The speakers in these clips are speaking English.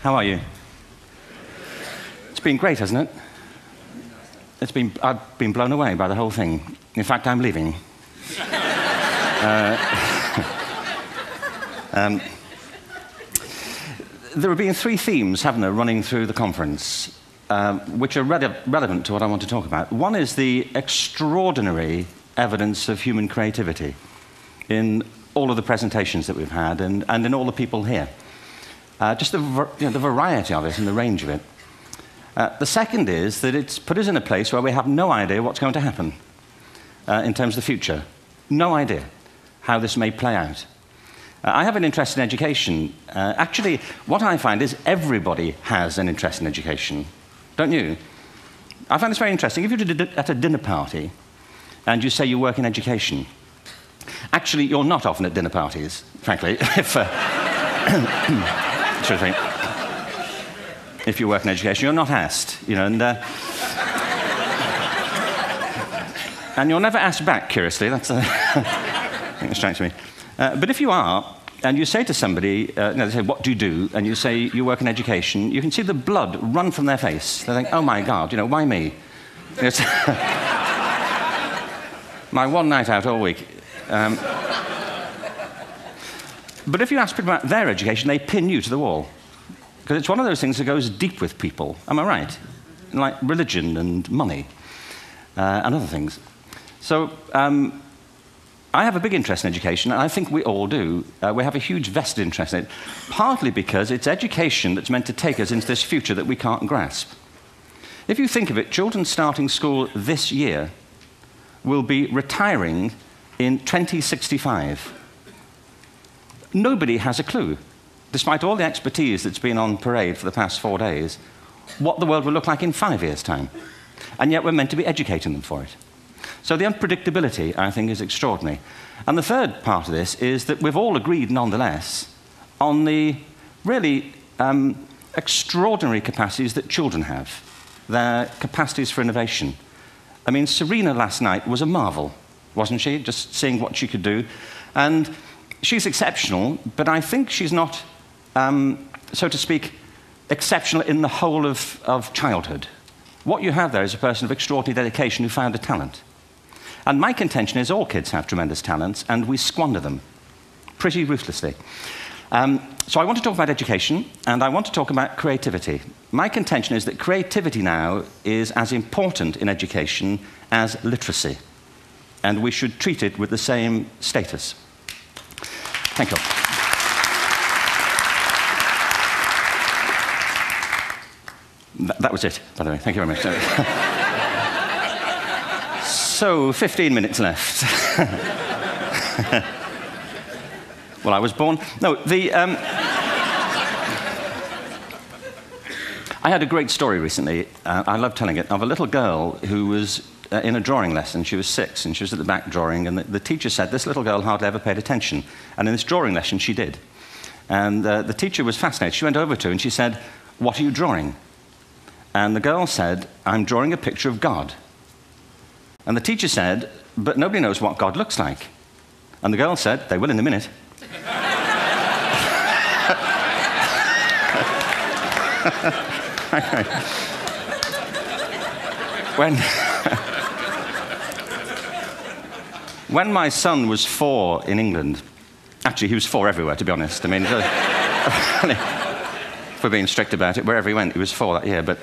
How are you? It's been great, hasn't it? I've been blown away by the whole thing. In fact, I'm leaving. There have been three themes, haven't there, running through the conference, which are relevant to what I want to talk about. One is the extraordinary evidence of human creativity in all of the presentations that we've had and in all the people here. Just the variety of it and the range of it. The second is that it's put us in a place where we have no idea what's going to happen in terms of the future. No idea how this may play out. I have an interest in education. Actually, what I find is everybody has an interest in education. Don't you? I find this very interesting. If you're at a dinner party and you say you work in education, actually, you're not often at dinner parties, frankly, if you work in education, you're not asked, and you're never asked back, curiously. That's I think that strikes me. But if you are, and you say to somebody, they say, what do you do? And you say, you work in education, you can see the blood run from their face. They think, oh my God, why me? It's my one night out all week. But if you ask people about their education, they pin you to the wall. Because it's one of those things that goes deep with people. Am I right? Like religion and money and other things. So I have a big interest in education, and I think we all do. We have a huge vested interest in it, partly because it's education that's meant to take us into this future that we can't grasp. If you think of it, children starting school this year will be retiring in 2065. Nobody has a clue, despite all the expertise that's been on parade for the past 4 days, what the world will look like in 5 years' time. And yet we're meant to be educating them for it. So the unpredictability, I think, is extraordinary. And the third part of this is that we've all agreed, nonetheless, on the really extraordinary capacities that children have, their capacities for innovation. I mean, Serena last night was a marvel, wasn't she? Just seeing what she could do. And she's exceptional, but I think she's not, so to speak, exceptional in the whole of childhood. What you have there is a person of extraordinary dedication who found a talent. And my contention is all kids have tremendous talents, and we squander them pretty ruthlessly. So I want to talk about education, and I want to talk about creativity. My contention is that creativity now is as important in education as literacy, and we should treat it with the same status. Thank you. That was it, by the way. Thank you very much. So, 15 minutes left. Well, I was born... No, I had a great story recently, I love telling it, of a little girl who was in a drawing lesson. She was 6, and she was at the back drawing, and the teacher said, this little girl hardly ever paid attention. And in this drawing lesson, she did. And the teacher was fascinated. She went over to her, and she said, what are you drawing? And the girl said, I'm drawing a picture of God. And the teacher said, but nobody knows what God looks like. And the girl said, they will in a minute. When my son was 4 in England, actually he was 4 everywhere, to be honest. I mean, if we're being strict about it, wherever he went, he was 4 that year. But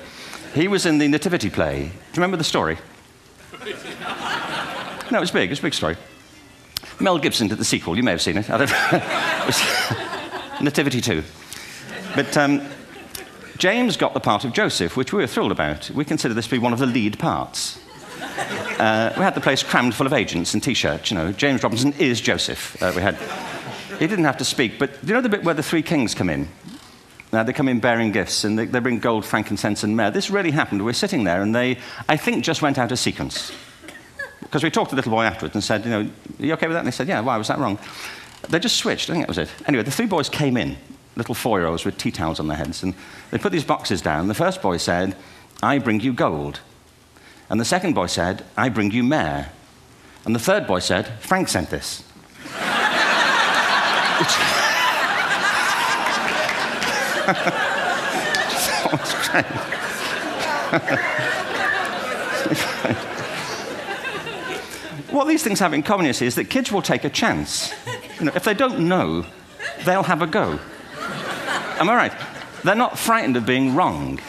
he was in the Nativity play. Do you remember the story? No, it was big. It was a big story. Mel Gibson did the sequel. You may have seen it. I don't know. It was Nativity 2. But James got the part of Joseph, which we were thrilled about. We consider this to be one of the lead parts. We had the place crammed full of agents and T-shirts. James Robinson is Joseph. He didn't have to speak, but do you know the bit where the 3 kings come in? They come in bearing gifts, and they bring gold, frankincense, and myrrh. This really happened. We're sitting there, and they, I think, just went out of sequence. Because we talked to the little boy afterwards and said, are you okay with that? And they said, yeah, why was that wrong? They just switched. I think that was it. Anyway, the 3 boys came in, little 4-year-olds with tea towels on their heads, and they put these boxes down. The first boy said, I bring you gold. And the second boy said, I bring you myrrh. And the third boy said, Frank sent this. fourth grade. What these things have in common, you see, is that kids will take a chance. You know, if they don't know, they'll have a go. Am I right? They're not frightened of being wrong.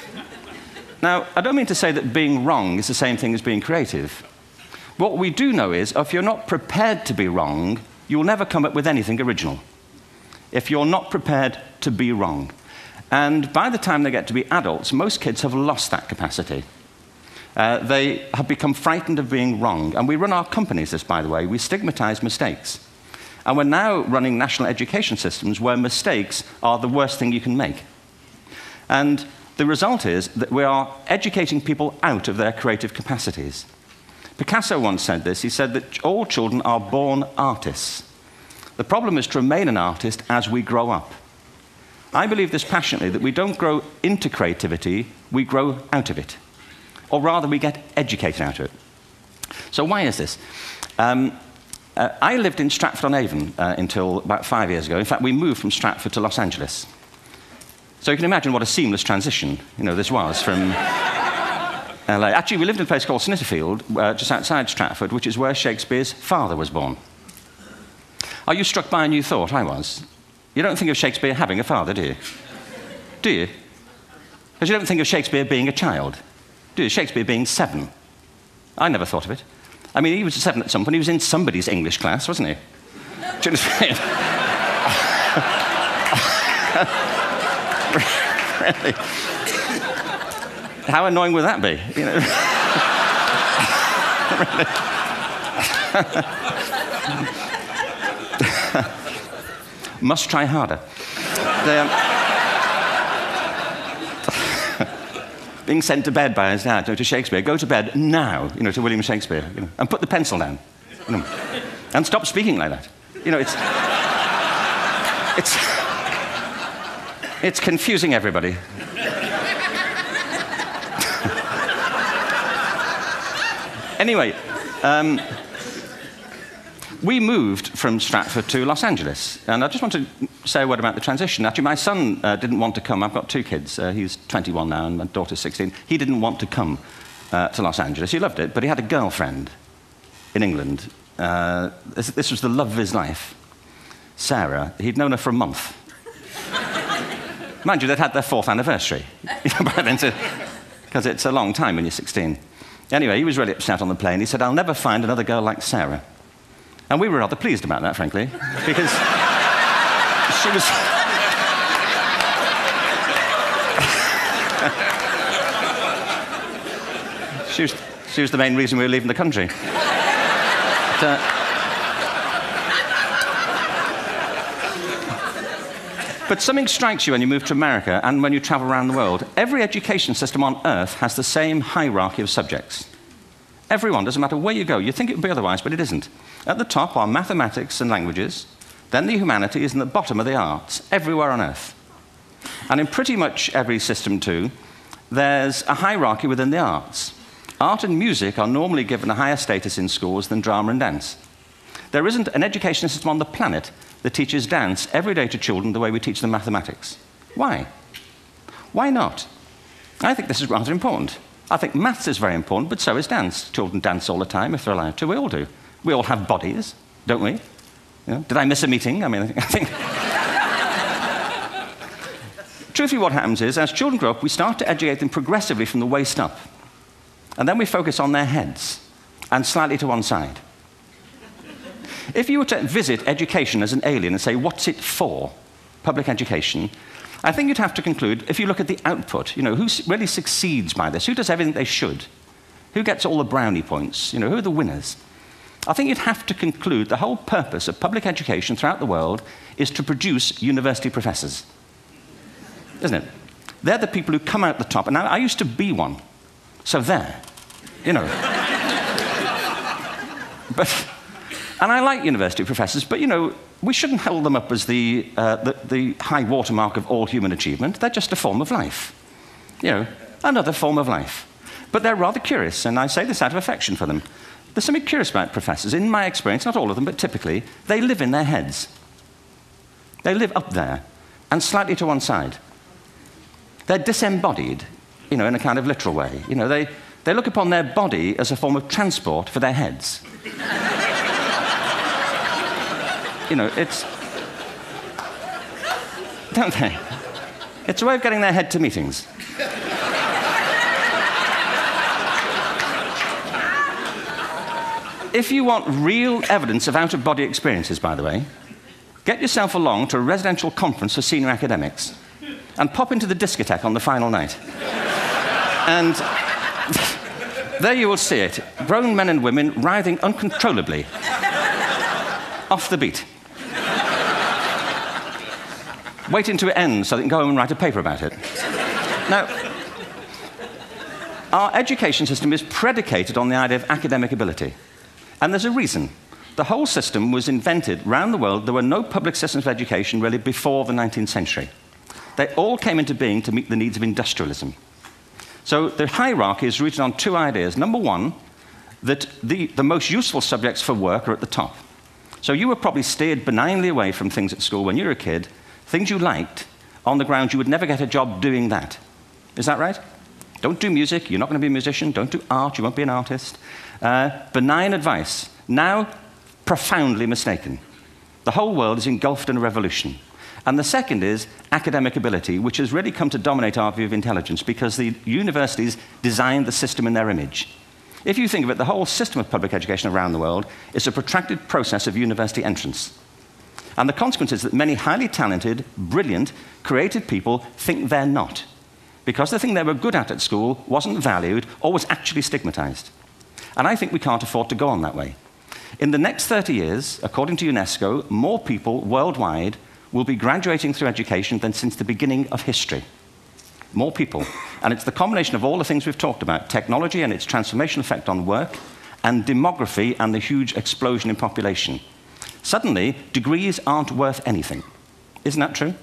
Now, I don't mean to say that being wrong is the same thing as being creative. What we do know is, if you're not prepared to be wrong, you'll never come up with anything original. If you're not prepared to be wrong. And by the time they get to be adults, most kids have lost that capacity. They have become frightened of being wrong. And we run our companies this, by the way. We stigmatize mistakes. And we're now running national education systems where mistakes are the worst thing you can make. And the result is that we are educating people out of their creative capacities. Picasso once said this. He said that all children are born artists. The problem is to remain an artist as we grow up. I believe this passionately, that we don't grow into creativity, we grow out of it. Or rather, we get educated out of it. So why is this? I lived in Stratford-on-Avon until about 5 years ago. In fact, we moved from Stratford to Los Angeles. So you can imagine what a seamless transition, this was from LA. Actually, we lived in a place called Snitterfield, just outside Stratford, which is where Shakespeare's father was born. Are you struck by a new thought? I was. You don't think of Shakespeare having a father, do you? Do you? Because you don't think of Shakespeare being a child. Do you? Shakespeare being 7. I never thought of it. I mean, he was 7 at some point. He was in somebody's English class, wasn't he? Do you understand? Really? How annoying would that be? Must try harder. Being sent to bed by his dad, to Shakespeare, go to bed now, to William Shakespeare, and put the pencil down, and stop speaking like that. It's confusing everybody. Anyway, we moved from Stratford to Los Angeles, and I just want to say a word about the transition. Actually, my son didn't want to come. I've got 2 kids. He's 21 now, and my daughter's 16. He didn't want to come to Los Angeles. He loved it, but he had a girlfriend in England. This was the love of his life, Sarah. He'd known her for a month. Mind you, they'd had their 4th anniversary, because it's a long time when you're 16. Anyway, he was really upset on the plane. He said, "I'll never find another girl like Sarah." And we were rather pleased about that, frankly, because she was... she was the main reason we were leaving the country. But something strikes you when you move to America and when you travel around the world. Every education system on Earth has the same hierarchy of subjects. Everyone, doesn't matter where you go. You think it would be otherwise, but it isn't. At the top are mathematics and languages, then the humanities, and at the bottom are the arts, everywhere on Earth. And in pretty much every system, too, there's a hierarchy within the arts. Art and music are normally given a higher status in schools than drama and dance. There isn't an education system on the planet that teaches dance every day to children the way we teach them mathematics. Why? Why not? I think this is rather important. I think maths is very important, but so is dance. Children dance all the time if they're allowed to. We all do. We all have bodies, don't we? Did I miss a meeting? I mean, I think... Truthfully, what happens is, as children grow up, we start to educate them progressively from the waist up. And then we focus on their heads, and slightly to one side. If you were to visit education as an alien and say, what's it for, public education, I think you'd have to conclude, if you look at the output, who really succeeds by this, who does everything they should, who gets all the brownie points, who are the winners. I think you'd have to conclude the whole purpose of public education throughout the world is to produce university professors. Isn't it? They're the people who come out the top. And I used to be one. So there, And I like university professors, but, we shouldn't hold them up as the high watermark of all human achievement. They're just a form of life. Another form of life. But they're rather curious, and I say this out of affection for them. There's something curious about professors. In my experience, not all of them, but typically, they live in their heads. They live up there, and slightly to one side. They're disembodied, in a kind of literal way. They look upon their body as a form of transport for their heads. It's... Don't they? It's a way of getting their head to meetings. If you want real evidence of out-of-body experiences, by the way, get yourself along to a residential conference for senior academics and pop into the discotheque on the final night. And there you will see it, grown men and women writhing uncontrollably off the beat, waiting to it ends so they can go home and write a paper about it. Now, our education system is predicated on the idea of academic ability. And there's a reason. The whole system was invented around the world. There were no public systems of education really before the 19th century. They all came into being to meet the needs of industrialism. So the hierarchy is rooted on two ideas. Number one, that the most useful subjects for work are at the top. So you were probably steered benignly away from things at school when you were a kid, things you liked, on the grounds you would never get a job doing that. Is that right? Don't do music, you're not going to be a musician. Don't do art, you won't be an artist. Benign advice, now profoundly mistaken. The whole world is engulfed in a revolution. And the second is academic ability, which has really come to dominate our view of intelligence because the universities designed the system in their image. If you think of it, the whole system of public education around the world is a protracted process of university entrance. And the consequence is that many highly talented, brilliant, creative people think they're not, because the thing they were good at school wasn't valued or was actually stigmatized. And I think we can't afford to go on that way. In the next 30 years, according to UNESCO, more people worldwide will be graduating through education than since the beginning of history. More people. And it's the combination of all the things we've talked about, technology and its transformational effect on work, and demography and the huge explosion in population. Suddenly, degrees aren't worth anything. Isn't that true?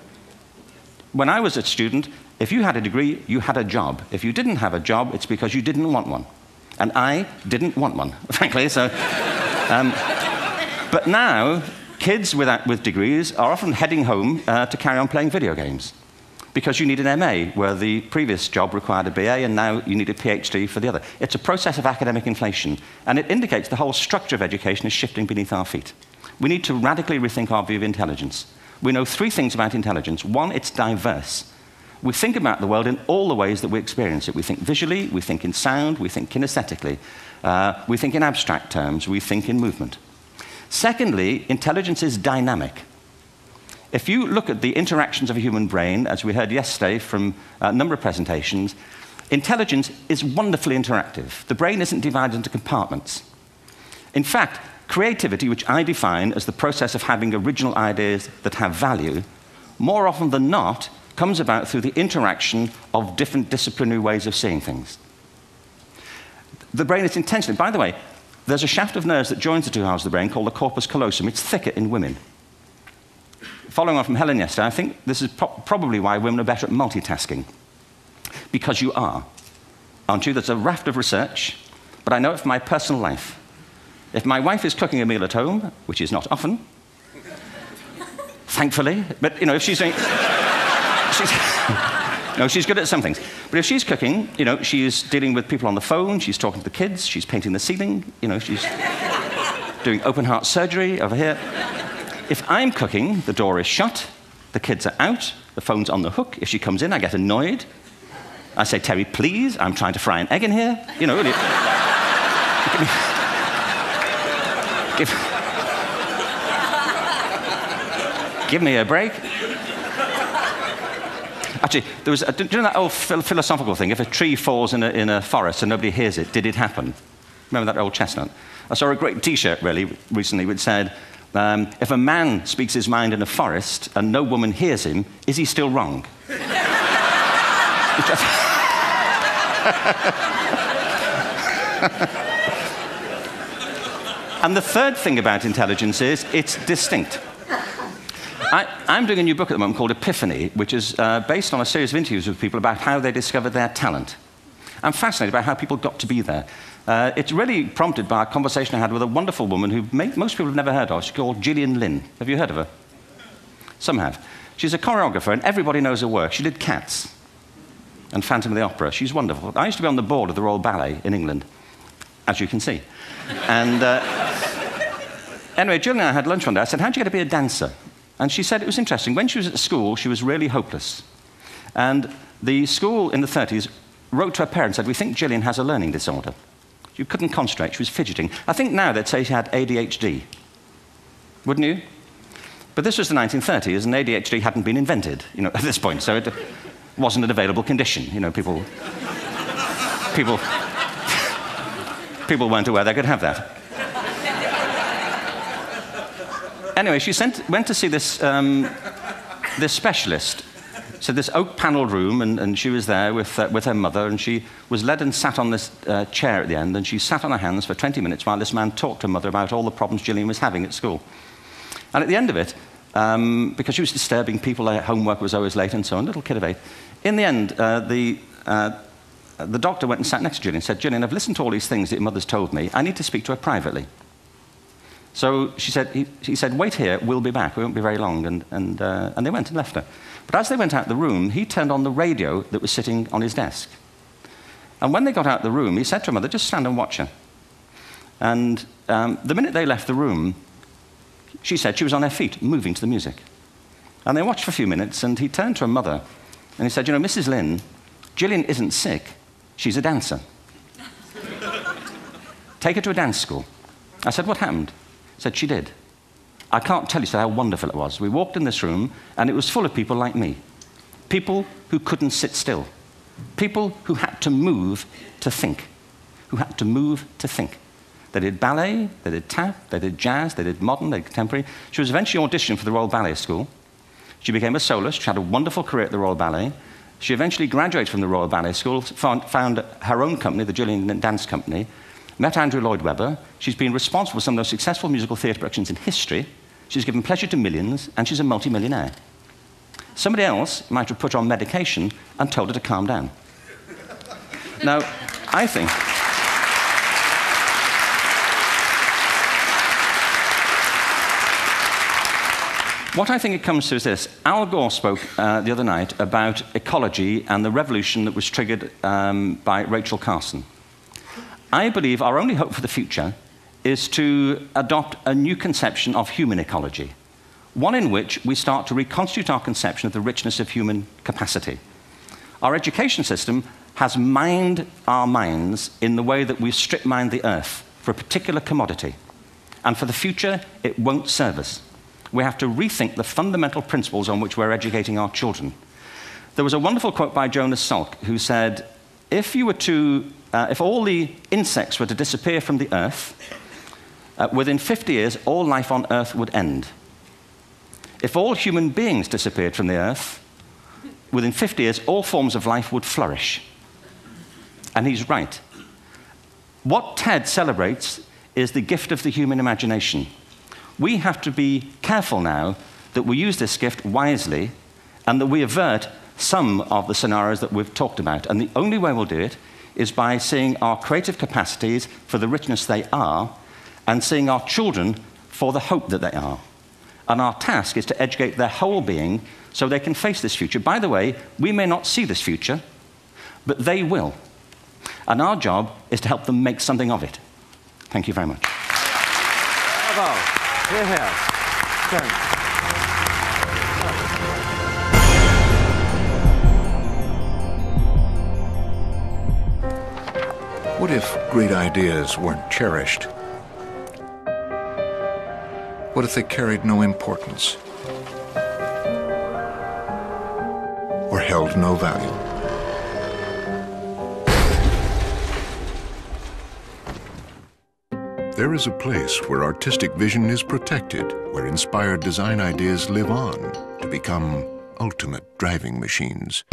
When I was a student, if you had a degree, you had a job. If you didn't have a job, it's because you didn't want one. And I didn't want one, frankly. So, but now, kids with degrees are often heading home to carry on playing video games because you need an MA, where the previous job required a BA, and now you need a PhD for the other. It's a process of academic inflation, and it indicates the whole structure of education is shifting beneath our feet. We need to radically rethink our view of intelligence. We know three things about intelligence. One, it's diverse. We think about the world in all the ways that we experience it. We think visually, we think in sound, we think kinesthetically, we think in abstract terms, we think in movement. Secondly, intelligence is dynamic. If you look at the interactions of a human brain, as we heard yesterday from a number of presentations, intelligence is wonderfully interactive. The brain isn't divided into compartments. In fact, creativity, which I define as the process of having original ideas that have value, more often than not, comes about through the interaction of different disciplinary ways of seeing things. The brain is intentionally... By the way, there's a shaft of nerves that joins the two halves of the brain called the corpus callosum. It's thicker in women. Following on from Helen yesterday, I think this is probably why women are better at multitasking. Because you are, aren't you? There's a raft of research, but I know it from my personal life. If my wife is cooking a meal at home, which is not often, thankfully, but if she's doing... No, she's good at some things. But if she's cooking, she's dealing with people on the phone, she's talking to the kids, she's painting the ceiling, she's doing open-heart surgery over here. If I'm cooking, the door is shut, the kids are out, the phone's on the hook. If she comes in, I get annoyed. I say, Terry, please, I'm trying to fry an egg in here. Give me a break. Actually, there was do you know that old philosophical thing? If a tree falls in a forest and nobody hears it, did it happen? Remember that old chestnut? I saw a great T-shirt recently which said, if a man speaks his mind in a forest and no woman hears him, is he still wrong? And the third thing about intelligence is it's distinct. I'm doing a new book at the moment called Epiphany, which is based on a series of interviews with people about how they discovered their talent. I'm fascinated by how people got to be there. It's really prompted by a conversation I had with a wonderful woman who most people have never heard of. She's called Gillian Lynn. Have you heard of her? Some have. She's a choreographer, and everybody knows her work. She did Cats. and Phantom of the Opera. She's wonderful. I used to be on the board of the Royal Ballet in England, as you can see. And anyway, Jill and I had lunch one day. I said, how'd you get to be a dancer? And she said it was interesting. When she was at school, she was really hopeless. And the school in the 30s wrote to her parents and said, we think Gillian has a learning disorder. She couldn't concentrate, she was fidgeting. I think now they'd say she had ADHD. Wouldn't you? But this was the 1930s, and ADHD hadn't been invented, at this point, so it wasn't an available condition. people weren't aware they could have that. Anyway, she went to see this specialist. So this oak-panelled room, and she was there with her mother, and she was led and sat on this chair at the end, and she sat on her hands for 20 minutes while this man talked to her mother about all the problems Gillian was having at school. And at the end of it, because she was disturbing people, her homework was always late and so on, little kid of 8, in the end, the doctor went and sat next to Gillian and said, Gillian, I've listened to all these things that your mother's told me. I need to speak to her privately. So he said, wait here, we'll be back. We won't be very long. And they went and left her. But as they went out the room, he turned on the radio that was sitting on his desk. And when they got out the room, he said to her mother, just stand and watch her. And the minute they left the room, she said she was on her feet, moving to the music. And they watched for a few minutes, and he turned to her mother, and he said, Mrs. Lynn, Gillian isn't sick, she's a dancer. Take her to a dance school. I said, what happened? He said, she did. I can't tell you how wonderful it was. We walked in this room, and it was full of people like me. People who couldn't sit still. People who had to move to think. Who had to move to think. They did ballet, they did tap, they did jazz, they did modern, they did contemporary. She was eventually auditioned for the Royal Ballet School. She became a soloist. She had a wonderful career at the Royal Ballet. She eventually graduated from the Royal Ballet School, found her own company, the Gillian Dance Company, met Andrew Lloyd Webber. She's been responsible for some of the most successful musical theatre productions in history. She's given pleasure to millions, and she's a multi-millionaire. Somebody else might have put her on medication and told her to calm down. Now, I think... What I think it comes to is this. Al Gore spoke the other night about ecology and the revolution that was triggered by Rachel Carson. I believe our only hope for the future is to adopt a new conception of human ecology, one in which we start to reconstitute our conception of the richness of human capacity. Our education system has mined our minds in the way that we've strip-mined the earth for a particular commodity, and for the future, it won't serve us. We have to rethink the fundamental principles on which we're educating our children. There was a wonderful quote by Jonas Salk, who said, if all the insects were to disappear from the earth, within 50 years, all life on earth would end. If all human beings disappeared from the earth, within 50 years, all forms of life would flourish. And he's right. What TED celebrates is the gift of the human imagination. We have to be careful now that we use this gift wisely and that we avert some of the scenarios that we've talked about. And the only way we'll do it is by seeing our creative capacities for the richness they are and seeing our children for the hope that they are. And our task is to educate their whole being so they can face this future. By the way, we may not see this future, but they will. And our job is to help them make something of it. Thank you very much. Bravo. Hierher. Schön. What if great ideas weren't cherished? What if they carried no importance? Or held no value? There is a place where artistic vision is protected, where inspired design ideas live on to become ultimate driving machines.